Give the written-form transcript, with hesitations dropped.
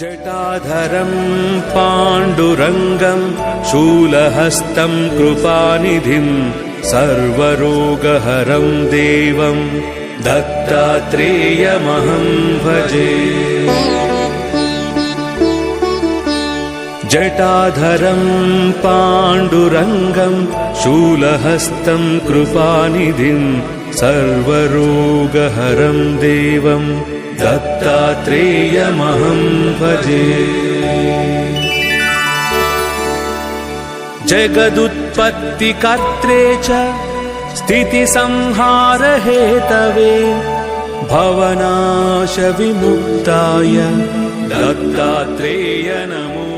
जटाधरं पाण्डुरङ्गं शूलहस्तं कृपानिधिं सर्वरोगहरं देवं दत्तात्रेयमहं भजे। जटाधरं पाण्डुरङ्गं शूलहस्तं कृपानिधिं सर्वरोगहरं देवं दत्तात्रेयमहं भजे। जगदुत्पत्तिकर्त्रे च स्थितिसंहारहेतवे भवनाशविमुक्ताय दत्तात्रेय नमो